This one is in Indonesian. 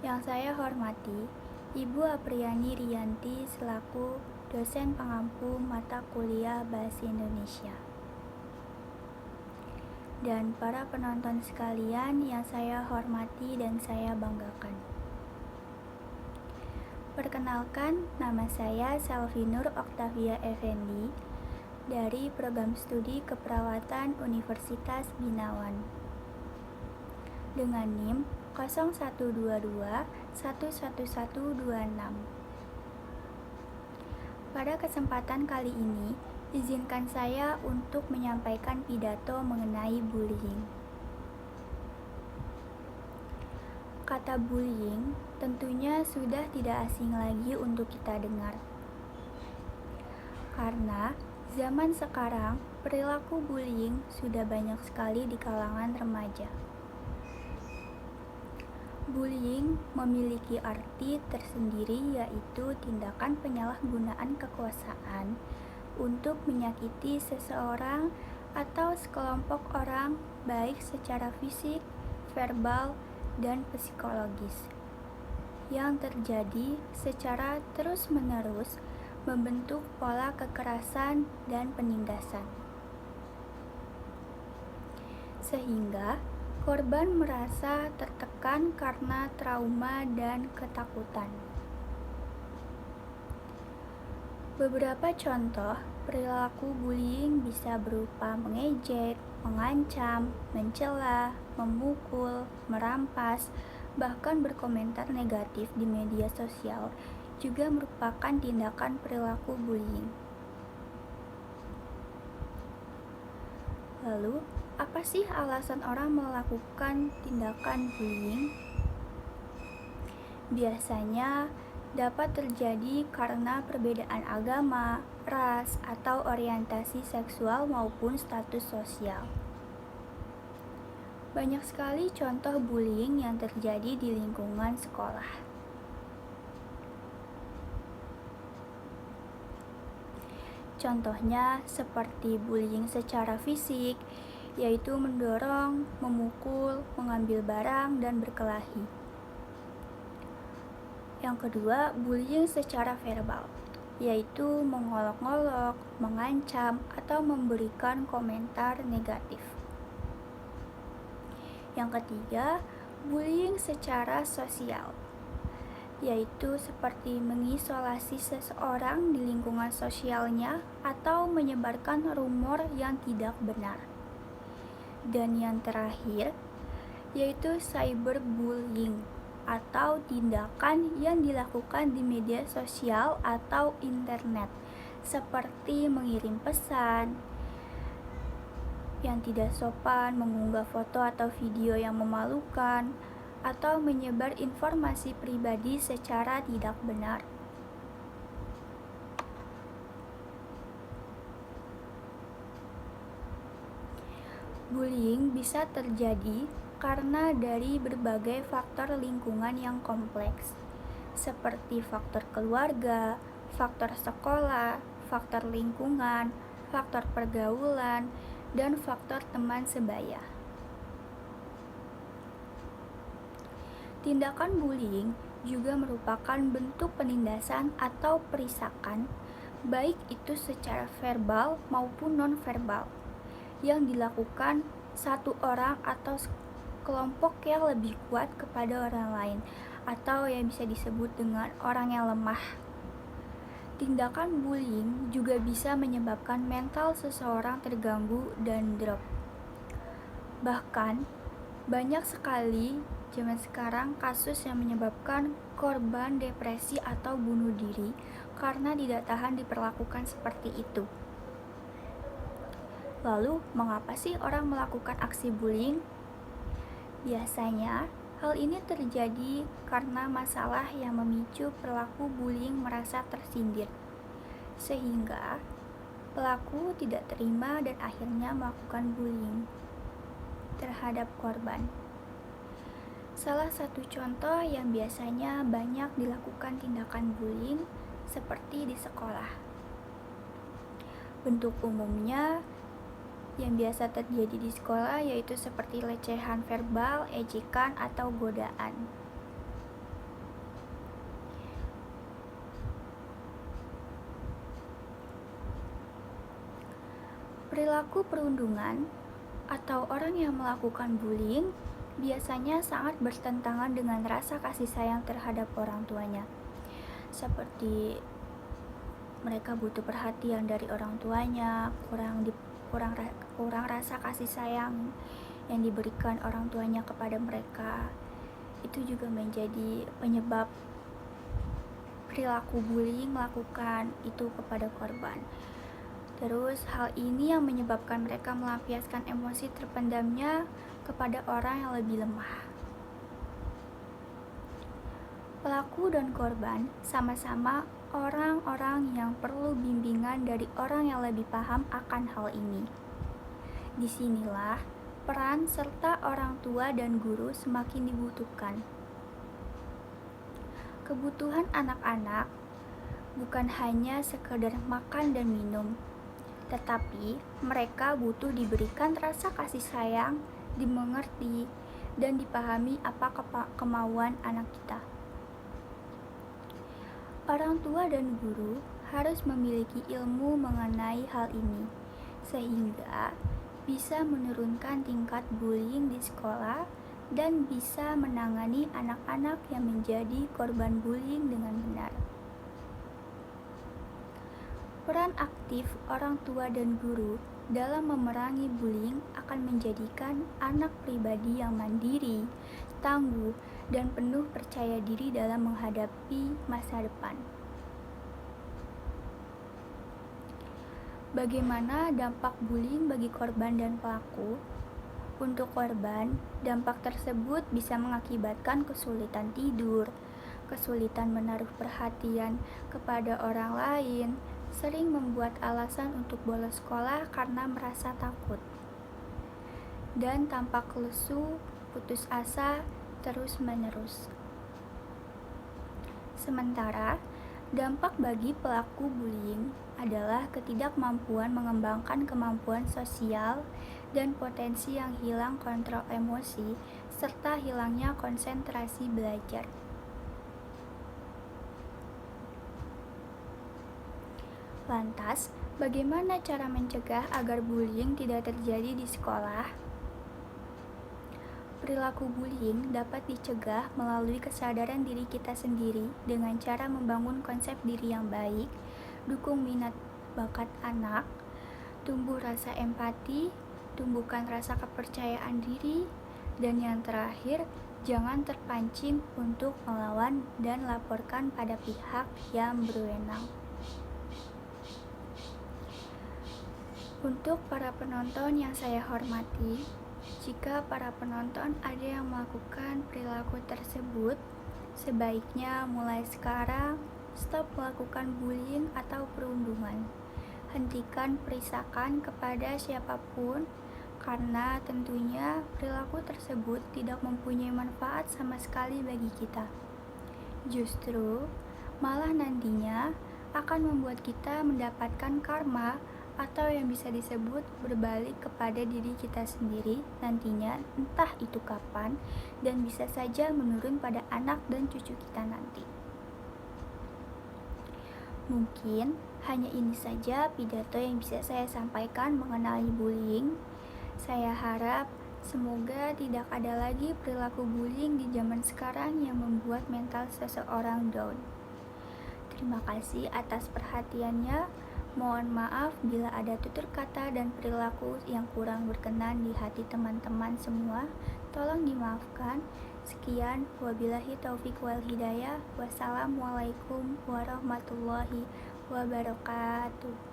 Yang saya hormati, Ibu Apriani Riyanti selaku dosen pengampu mata kuliah Bahasa Indonesia. Dan para penonton sekalian yang saya hormati dan saya banggakan. Perkenalkan, nama saya Selvinur Oktavia Effendi dari Program Studi Keperawatan Universitas Binawan dengan NIM 0122111126. Pada kesempatan kali ini, izinkan saya untuk menyampaikan pidato mengenai bullying. Kata bullying tentunya sudah tidak asing lagi untuk kita dengar. Karena zaman sekarang, perilaku bullying sudah banyak sekali di kalangan remaja. Bullying memiliki arti tersendiri, yaitu tindakan penyalahgunaan kekuasaan untuk menyakiti seseorang atau sekelompok orang, baik secara fisik, verbal, dan psikologis, yang terjadi secara terus-menerus membentuk pola kekerasan dan penindasan. Sehingga korban merasa tertekan karena trauma dan ketakutan. Beberapa contoh perilaku bullying bisa berupa mengejek, mengancam, mencela, memukul, merampas, bahkan berkomentar negatif di media sosial juga merupakan tindakan perilaku bullying. Lalu, apa sih alasan orang melakukan tindakan bullying? Biasanya dapat terjadi karena perbedaan agama, ras, atau orientasi seksual maupun status sosial. Banyak sekali contoh bullying yang terjadi di lingkungan sekolah. Contohnya seperti bullying secara fisik, yaitu mendorong, memukul, mengambil barang, dan berkelahi. Yang kedua, bullying secara verbal, yaitu mengolok-olok, mengancam, atau memberikan komentar negatif. Yang ketiga, bullying secara sosial, yaitu seperti mengisolasi seseorang di lingkungan sosialnya atau menyebarkan rumor yang tidak benar. Dan yang terakhir, yaitu cyberbullying, atau tindakan yang dilakukan di media sosial atau internet, seperti mengirim pesan yang tidak sopan, mengunggah foto atau video yang memalukan, atau menyebar informasi pribadi secara tidak benar. Bullying bisa terjadi karena dari berbagai faktor lingkungan yang kompleks, seperti faktor keluarga, faktor sekolah, faktor lingkungan, faktor pergaulan, dan faktor teman sebaya. Tindakan bullying juga merupakan bentuk penindasan atau perisakan, baik itu secara verbal maupun non-verbal, yang dilakukan satu orang atau kelompok yang lebih kuat kepada orang lain, atau yang bisa disebut dengan orang yang lemah. Tindakan bullying juga bisa menyebabkan mental seseorang terganggu dan drop. Bahkan, banyak sekali zaman sekarang kasus yang menyebabkan korban depresi atau bunuh diri karena tidak tahan diperlakukan seperti itu. Lalu, mengapa sih orang melakukan aksi bullying? Biasanya, hal ini terjadi karena masalah yang memicu pelaku bullying merasa tersindir, sehingga pelaku tidak terima dan akhirnya melakukan bullying terhadap korban. Salah satu contoh yang biasanya banyak dilakukan tindakan bullying seperti di sekolah. Bentuk umumnya yang biasa terjadi di sekolah yaitu seperti lecehan verbal, ejekan, atau godaan. Perilaku perundungan atau orang yang melakukan bullying biasanya sangat bertentangan dengan rasa kasih sayang terhadap orang tuanya. Seperti mereka butuh perhatian dari orang tuanya, kurang rasa kasih sayang yang diberikan orang tuanya kepada mereka. Itu juga menjadi penyebab perilaku bullying melakukan itu kepada korban. Terus hal ini yang menyebabkan mereka melampiaskan emosi terpendamnya kepada orang yang lebih lemah. Pelaku dan korban sama-sama orang-orang yang perlu bimbingan dari orang yang lebih paham akan hal ini. Disinilah peran serta orang tua dan guru semakin dibutuhkan. Kebutuhan anak-anak bukan hanya sekedar makan dan minum, tetapi mereka butuh diberikan rasa kasih sayang, dimengerti, dan dipahami apa kemauan anak kita. Orang tua dan guru harus memiliki ilmu mengenai hal ini, sehingga bisa menurunkan tingkat bullying di sekolah dan bisa menangani anak-anak yang menjadi korban bullying dengan benar. Peran aktif orang tua dan guru dalam memerangi bullying akan menjadikan anak pribadi yang mandiri, tangguh, dan penuh percaya diri dalam menghadapi masa depan. Bagaimana dampak bullying bagi korban dan pelaku? Untuk korban, dampak tersebut bisa mengakibatkan kesulitan tidur, kesulitan menaruh perhatian kepada orang lain, sering membuat alasan untuk bolos sekolah karena merasa takut, dan tampak lesu, putus asa, terus-menerus. Sementara, dampak bagi pelaku bullying adalah ketidakmampuan mengembangkan kemampuan sosial dan potensi yang hilang kontrol emosi, serta hilangnya konsentrasi belajar. Lantas, bagaimana cara mencegah agar bullying tidak terjadi di sekolah? Perilaku bullying dapat dicegah melalui kesadaran diri kita sendiri dengan cara membangun konsep diri yang baik, dukung minat bakat anak, tumbuh rasa empati, tumbuhkan rasa kepercayaan diri, dan yang terakhir, jangan terpancing untuk melawan dan laporkan pada pihak yang berwenang. Untuk para penonton yang saya hormati, jika para penonton ada yang melakukan perilaku tersebut, sebaiknya mulai sekarang stop melakukan bullying atau perundungan. Hentikan perisakan kepada siapapun, karena tentunya perilaku tersebut tidak mempunyai manfaat sama sekali bagi kita. Justru, malah nantinya akan membuat kita mendapatkan karma atau yang bisa disebut berbalik kepada diri kita sendiri nantinya, entah itu kapan, dan bisa saja menurun pada anak dan cucu kita nanti. Mungkin hanya ini saja pidato yang bisa saya sampaikan mengenai bullying. Saya harap semoga tidak ada lagi perilaku bullying di zaman sekarang yang membuat mental seseorang down. Terima kasih atas perhatiannya. Mohon maaf bila ada tutur kata dan perilaku yang kurang berkenan di hati teman-teman semua. Tolong dimaafkan. Sekian, wabillahi taufik wal hidayah. Wassalamualaikum warahmatullahi wabarakatuh.